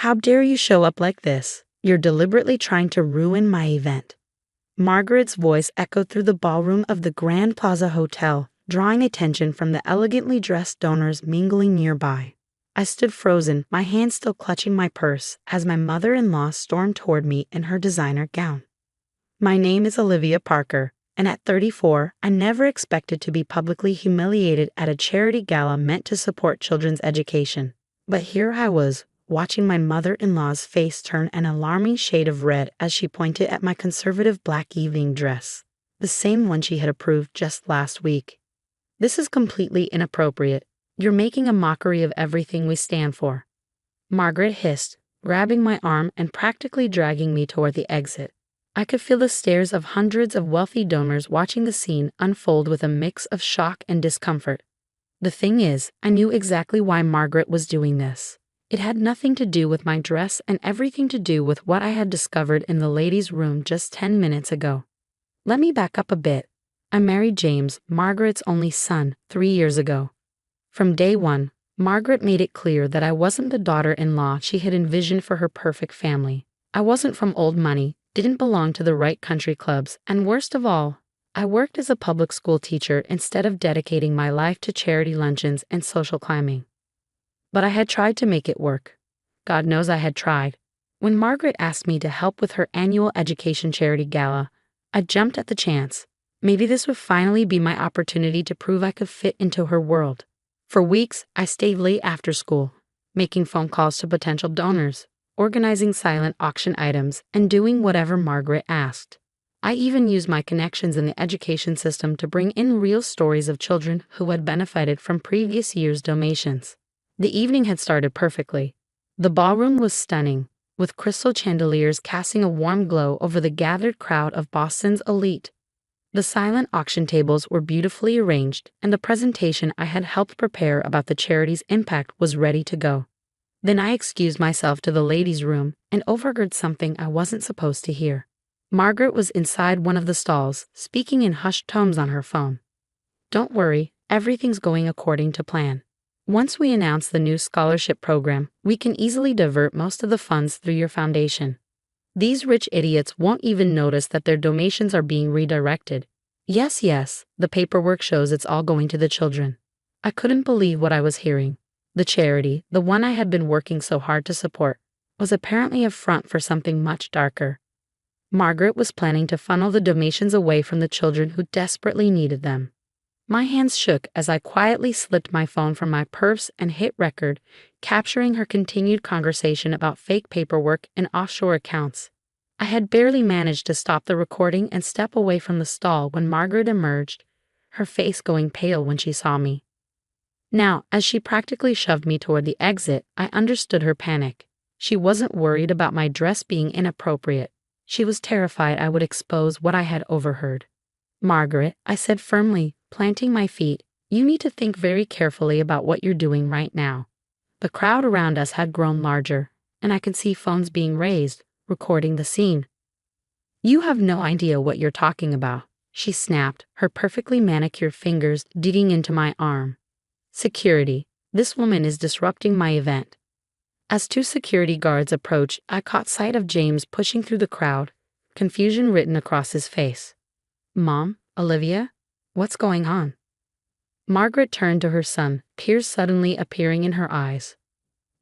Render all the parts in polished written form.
How dare you show up like this? You're deliberately trying to ruin my event. Margaret's voice echoed through the ballroom of the Grand Plaza Hotel, drawing attention from the elegantly dressed donors mingling nearby. I stood frozen, my hand still clutching my purse, as my mother-in-law stormed toward me in her designer gown. My name is Olivia Parker, and at 34, I never expected to be publicly humiliated at a charity gala meant to support children's education. But here I was, watching my mother-in-law's face turn an alarming shade of red as she pointed at my conservative black evening dress, the same one she had approved just last week. This is completely inappropriate. You're making a mockery of everything we stand for. Margaret hissed, grabbing my arm and practically dragging me toward the exit. I could feel the stares of hundreds of wealthy donors watching the scene unfold with a mix of shock and discomfort. The thing is, I knew exactly why Margaret was doing this. It had nothing to do with my dress and everything to do with what I had discovered in the ladies' room just 10 minutes ago. Let me back up a bit. I married James, Margaret's only son, 3 years ago. From day one, Margaret made it clear that I wasn't the daughter-in-law she had envisioned for her perfect family. I wasn't from old money, didn't belong to the right country clubs, and worst of all, I worked as a public school teacher instead of dedicating my life to charity luncheons and social climbing. But I had tried to make it work. God knows I had tried. When Margaret asked me to help with her annual education charity gala, I jumped at the chance. Maybe this would finally be my opportunity to prove I could fit into her world. For weeks, I stayed late after school, making phone calls to potential donors, organizing silent auction items, and doing whatever Margaret asked. I even used my connections in the education system to bring in real stories of children who had benefited from previous year's donations. The evening had started perfectly. The ballroom was stunning, with crystal chandeliers casting a warm glow over the gathered crowd of Boston's elite. The silent auction tables were beautifully arranged, and the presentation I had helped prepare about the charity's impact was ready to go. Then I excused myself to the ladies' room and overheard something I wasn't supposed to hear. Margaret was inside one of the stalls, speaking in hushed tones on her phone. "Don't worry, everything's going according to plan. Once we announce the new scholarship program, we can easily divert most of the funds through your foundation. These rich idiots won't even notice that their donations are being redirected. Yes, the paperwork shows it's all going to the children." I couldn't believe what I was hearing. The charity, the one I had been working so hard to support, was apparently a front for something much darker. Margaret was planning to funnel the donations away from the children who desperately needed them. My hands shook as I quietly slipped my phone from my purse and hit record, capturing her continued conversation about fake paperwork and offshore accounts. I had barely managed to stop the recording and step away from the stall when Margaret emerged, her face going pale when she saw me. Now, as she practically shoved me toward the exit, I understood her panic. She wasn't worried about my dress being inappropriate. She was terrified I would expose what I had overheard. "Margaret," I said firmly, planting my feet, "you need to think very carefully about what you're doing right now." The crowd around us had grown larger, and I could see phones being raised, recording the scene. "You have no idea what you're talking about," she snapped, her perfectly manicured fingers digging into my arm. "Security, this woman is disrupting my event." As two security guards approached, I caught sight of James pushing through the crowd, confusion written across his face. "Mom, Olivia, what's going on?" Margaret turned to her son, tears suddenly appearing in her eyes.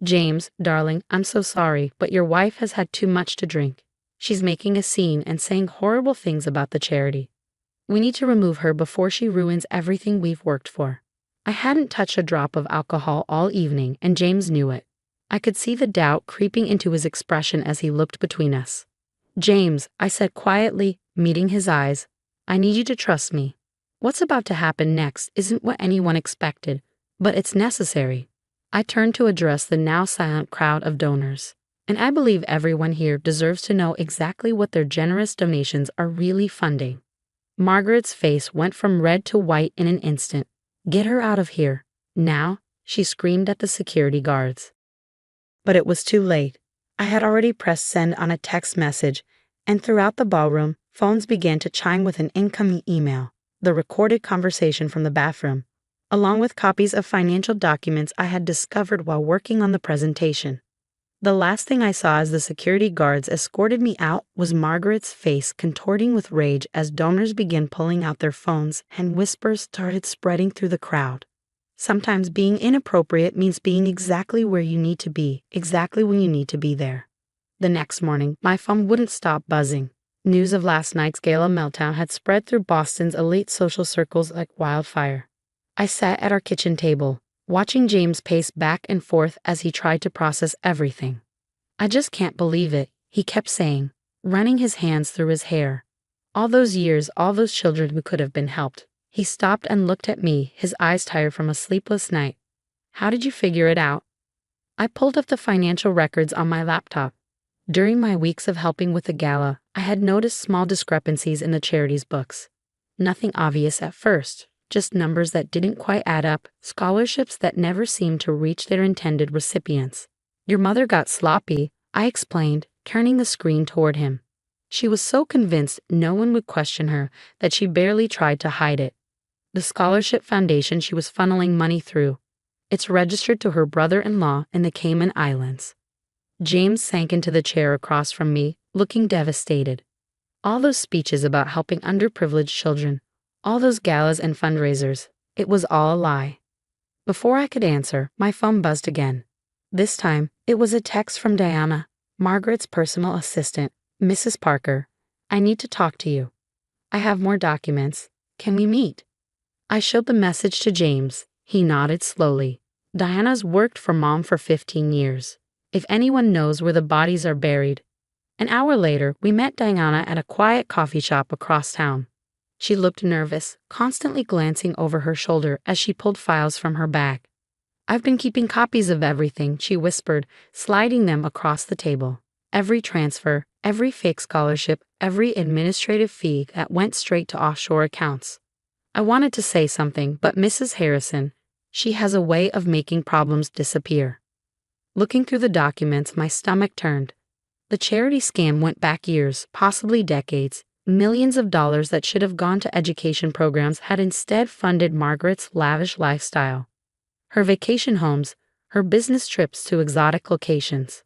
"James, darling, I'm so sorry, but your wife has had too much to drink. She's making a scene and saying horrible things about the charity. We need to remove her before she ruins everything we've worked for." I hadn't touched a drop of alcohol all evening, and James knew it. I could see the doubt creeping into his expression as he looked between us. "James," I said quietly, meeting his eyes, "I need you to trust me. What's about to happen next isn't what anyone expected, but it's necessary." I turned to address the now silent crowd of donors, and I believe everyone here deserves to know exactly what their generous donations are really funding. Margaret's face went from red to white in an instant. "Get her out of here, now," she screamed at the security guards. But it was too late. I had already pressed send on a text message, and throughout the ballroom, phones began to chime with an incoming email, the recorded conversation from the bathroom, along with copies of financial documents I had discovered while working on the presentation. The last thing I saw as the security guards escorted me out was Margaret's face contorting with rage as donors began pulling out their phones and whispers started spreading through the crowd. Sometimes being inappropriate means being exactly where you need to be, exactly when you need to be there. The next morning, my phone wouldn't stop buzzing. News of last night's gala meltdown had spread through Boston's elite social circles like wildfire. I sat at our kitchen table, watching James pace back and forth as he tried to process everything. "I just can't believe it," he kept saying, running his hands through his hair. "All those years, all those children who could have been helped." He stopped and looked at me, his eyes tired from a sleepless night. "How did you figure it out?" I pulled up the financial records on my laptop. During my weeks of helping with the gala, I had noticed small discrepancies in the charity's books. Nothing obvious at first, just numbers that didn't quite add up, scholarships that never seemed to reach their intended recipients. "Your mother got sloppy," I explained, turning the screen toward him. She was so convinced no one would question her that she barely tried to hide it. The scholarship foundation she was funneling money through. It's registered to her brother-in-law in the Cayman Islands. James sank into the chair across from me, looking devastated. All those speeches about helping underprivileged children, all those galas and fundraisers, it was all a lie. Before I could answer, my phone buzzed again. This time, it was a text from Diana, Margaret's personal assistant. "Mrs. Parker, I need to talk to you. I have more documents. Can we meet?" I showed the message to James. He nodded slowly. "Diana's worked for Mom for 15 years. If anyone knows where the bodies are buried." An hour later, we met Diana at a quiet coffee shop across town. She looked nervous, constantly glancing over her shoulder as she pulled files from her bag. "I've been keeping copies of everything," she whispered, sliding them across the table. "Every transfer, every fake scholarship, every administrative fee that went straight to offshore accounts." I wanted to say something, but Mrs. Harrison, she has a way of making problems disappear. Looking through the documents, my stomach turned. The charity scam went back years, possibly decades. Millions of dollars that should have gone to education programs had instead funded Margaret's lavish lifestyle. Her vacation homes, her business trips to exotic locations.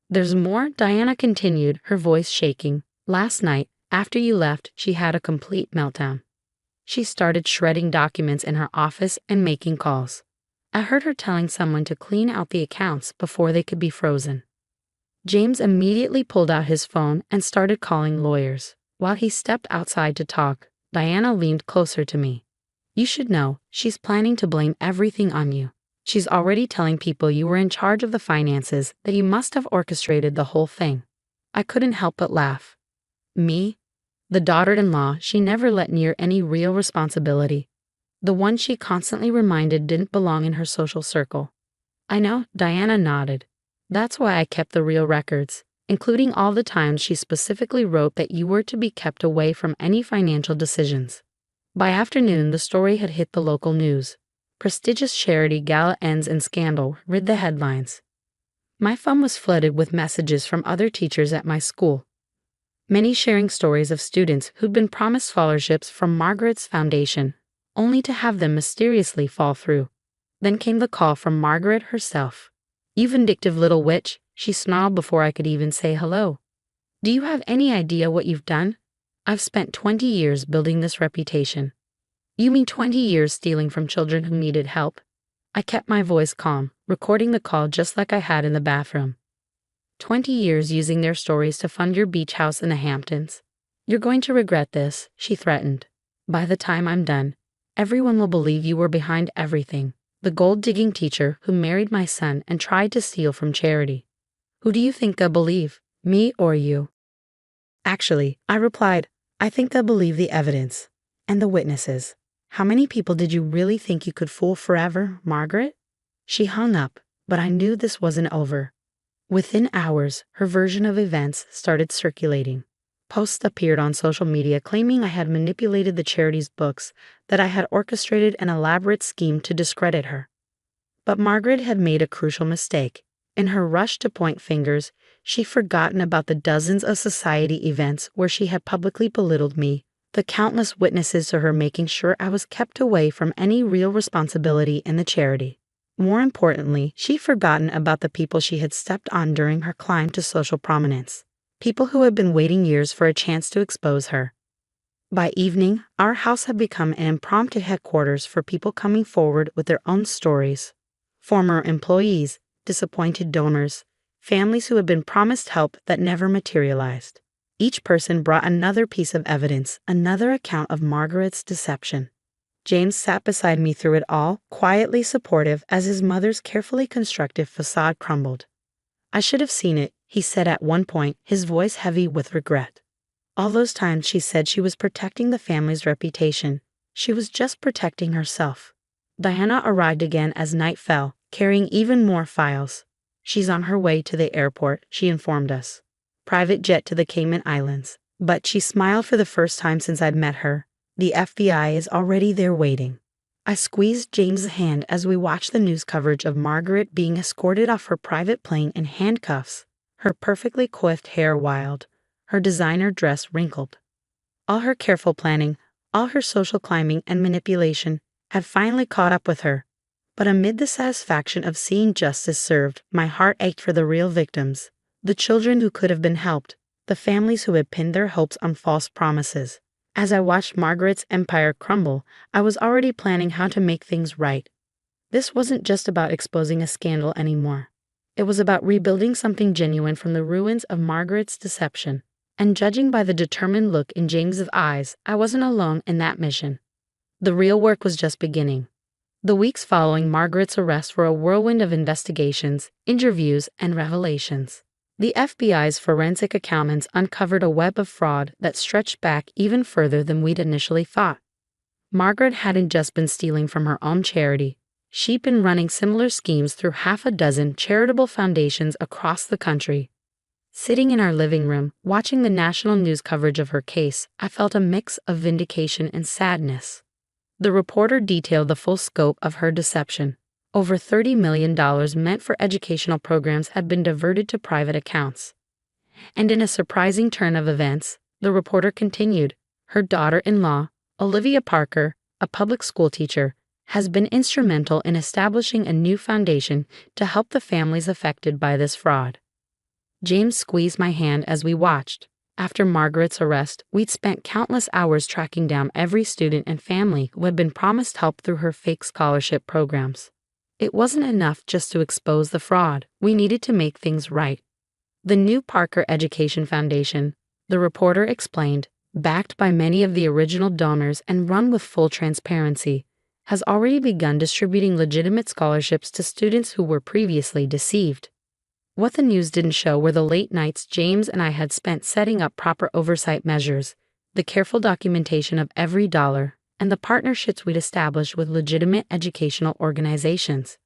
"There's more," Diana continued, her voice shaking. "Last night, after you left, she had a complete meltdown. She started shredding documents in her office and making calls. I heard her telling someone to clean out the accounts before they could be frozen." James immediately pulled out his phone and started calling lawyers. While he stepped outside to talk, Diana leaned closer to me. "You should know, she's planning to blame everything on you. She's already telling people you were in charge of the finances, that you must have orchestrated the whole thing." I couldn't help but laugh. Me? The daughter-in-law she never let near any real responsibility. The one she constantly reminded didn't belong in her social circle. "I know," Diana nodded. "That's why I kept the real records, including all the times she specifically wrote that you were to be kept away from any financial decisions." By afternoon, the story had hit the local news. "Prestigious charity gala ends in scandal," read the headlines. My phone was flooded with messages from other teachers at my school, many sharing stories of students who'd been promised scholarships from Margaret's foundation, only to have them mysteriously fall through. Then came the call from Margaret herself. "You vindictive little witch," she snarled before I could even say hello. "Do you have any idea what you've done? I've spent 20 years building this reputation." "You mean 20 years stealing from children who needed help?" I kept my voice calm, recording the call just like I had in the bathroom. 20 years using their stories to fund your beach house in the Hamptons. "You're going to regret this," she threatened. "By the time I'm done, everyone will believe you were behind everything. The gold-digging teacher who married my son and tried to steal from charity. Who do you think they'll believe, me or you?" "Actually," I replied, "I think they'll believe the evidence. And the witnesses. How many people did you really think you could fool forever, Margaret?" She hung up, but I knew this wasn't over. Within hours, her version of events started circulating. Posts appeared on social media claiming I had manipulated the charity's books, that I had orchestrated an elaborate scheme to discredit her. But Margaret had made a crucial mistake. In her rush to point fingers, she'd forgotten about the dozens of society events where she had publicly belittled me, the countless witnesses to her making sure I was kept away from any real responsibility in the charity. More importantly, she'd forgotten about the people she had stepped on during her climb to social prominence. People who had been waiting years for a chance to expose her. By evening, our house had become an impromptu headquarters for people coming forward with their own stories. Former employees, disappointed donors, families who had been promised help that never materialized. Each person brought another piece of evidence, another account of Margaret's deception. James sat beside me through it all, quietly supportive as his mother's carefully constructed facade crumbled. "I should have seen it," he said at one point, his voice heavy with regret. All those times she said she was protecting the family's reputation. She was just protecting herself. Diana arrived again as night fell, carrying even more files. "She's on her way to the airport," she informed us. "Private jet to the Cayman Islands." But she smiled for the first time since I'd met her. "The FBI is already there waiting." I squeezed James's hand as we watched the news coverage of Margaret being escorted off her private plane in handcuffs, her perfectly coiffed hair wild, her designer dress wrinkled. All her careful planning, all her social climbing and manipulation, had finally caught up with her. But amid the satisfaction of seeing justice served, my heart ached for the real victims, the children who could have been helped, the families who had pinned their hopes on false promises. As I watched Margaret's empire crumble, I was already planning how to make things right. This wasn't just about exposing a scandal anymore. It was about rebuilding something genuine from the ruins of Margaret's deception. And judging by the determined look in James's eyes, I wasn't alone in that mission. The real work was just beginning. The weeks following Margaret's arrest were a whirlwind of investigations, interviews, and revelations. The FBI's forensic accountants uncovered a web of fraud that stretched back even further than we'd initially thought. Margaret hadn't just been stealing from her own charity. She'd been running similar schemes through half a dozen charitable foundations across the country. Sitting in our living room, watching the national news coverage of her case, I felt a mix of vindication and sadness. The reporter detailed the full scope of her deception. Over $30 million meant for educational programs had been diverted to private accounts. And in a surprising turn of events, the reporter continued, her daughter-in-law, Olivia Parker, a public school teacher, has been instrumental in establishing a new foundation to help the families affected by this fraud. James squeezed my hand as we watched. After Margaret's arrest, we'd spent countless hours tracking down every student and family who had been promised help through her fake scholarship programs. It wasn't enough just to expose the fraud. We needed to make things right. The new Parker Education Foundation, the reporter explained, backed by many of the original donors and run with full transparency, has already begun distributing legitimate scholarships to students who were previously deceived. What the news didn't show were the late nights James and I had spent setting up proper oversight measures, the careful documentation of every dollar, and the partnerships we'd established with legitimate educational organizations.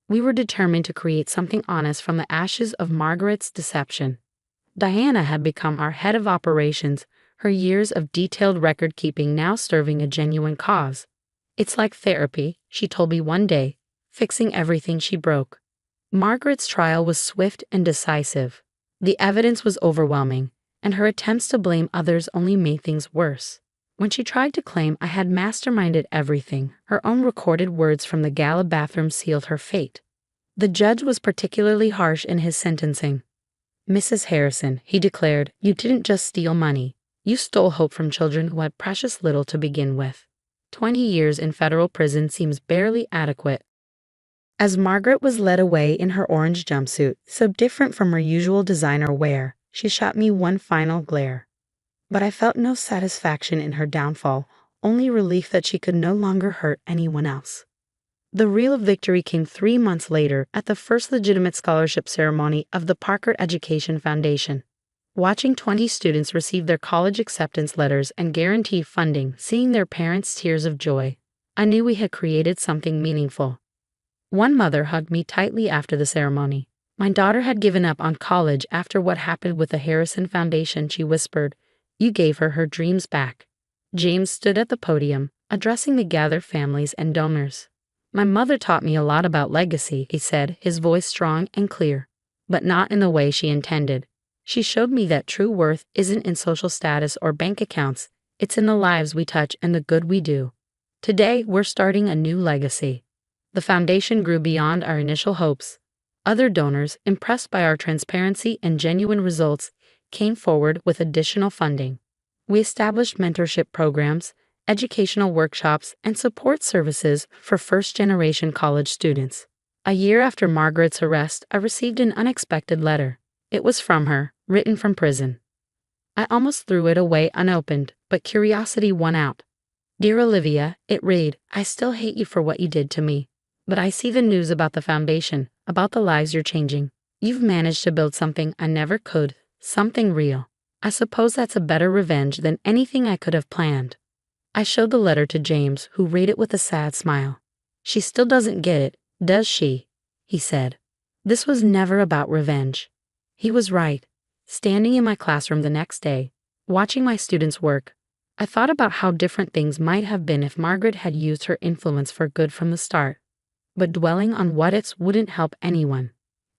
We were determined to create something honest from the ashes of Margaret's deception. Diana had become our head of operations, her years of detailed record-keeping now serving a genuine cause. "It's like therapy," she told me one day, fixing everything she broke. Margaret's trial was swift and decisive. The evidence was overwhelming, and her attempts to blame others only made things worse. When she tried to claim I had masterminded everything, her own recorded words from the GALA bathroom sealed her fate. The judge was particularly harsh in his sentencing. "Mrs. Harrison," he declared, "you didn't just steal money. You stole hope from children who had precious little to begin with. 20 years in federal prison seems barely adequate." As Margaret was led away in her orange jumpsuit, so different from her usual designer wear, she shot me one final glare. But I felt no satisfaction in her downfall, only relief that she could no longer hurt anyone else. The real victory came 3 months later at the first legitimate scholarship ceremony of the Parker Education Foundation. Watching 20 students receive their college acceptance letters and guaranteed funding, seeing their parents' tears of joy, I knew we had created something meaningful. One mother hugged me tightly after the ceremony. My daughter had given up on college after what happened with the Harrison Foundation, she whispered. "You gave her her dreams back." James stood at the podium, addressing the gathered families and donors. "My mother taught me a lot about legacy," he said, his voice strong and clear, but not in the way she intended. "She showed me that true worth isn't in social status or bank accounts, it's in the lives we touch and the good we do. Today, we're starting a new legacy." The foundation grew beyond our initial hopes. Other donors, impressed by our transparency and genuine results, came forward with additional funding. We established mentorship programs, educational workshops, and support services for first-generation college students. A year after Margaret's arrest, I received an unexpected letter. It was from her, written from prison. I almost threw it away unopened, but curiosity won out. Dear Olivia, it read, I still hate you for what you did to me. But I see the news about the foundation, about the lives you're changing. You've managed to build something I never could, something real. I suppose that's a better revenge than anything I could have planned. I showed the letter to James, who read it with a sad smile. She still doesn't get it, does she? He said. This was never about revenge. He was right. Standing in my classroom the next day, watching my students work, I thought about how different things might have been if Margaret had used her influence for good from the start. But dwelling on what ifs wouldn't help anyone.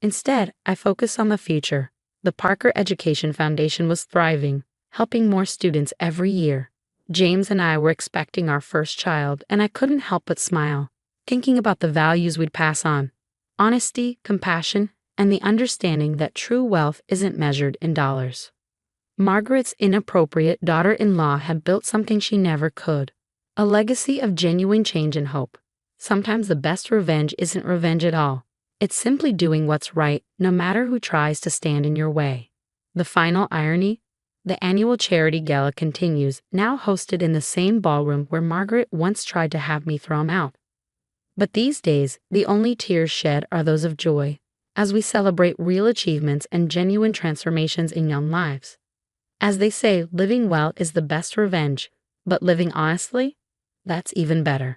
Instead, I focused on the future. The Parker Education Foundation was thriving, helping more students every year. James and I were expecting our first child, and I couldn't help but smile, thinking about the values we'd pass on. Honesty, compassion, and the understanding that true wealth isn't measured in dollars. Margaret's inappropriate daughter-in-law had built something she never could, a legacy of genuine change and hope. Sometimes the best revenge isn't revenge at all. It's simply doing what's right, no matter who tries to stand in your way. The final irony? The annual charity gala continues, now hosted in the same ballroom where Margaret once tried to have me throw him out. But these days, the only tears shed are those of joy, as we celebrate real achievements and genuine transformations in young lives. As they say, living well is the best revenge, but living honestly? That's even better.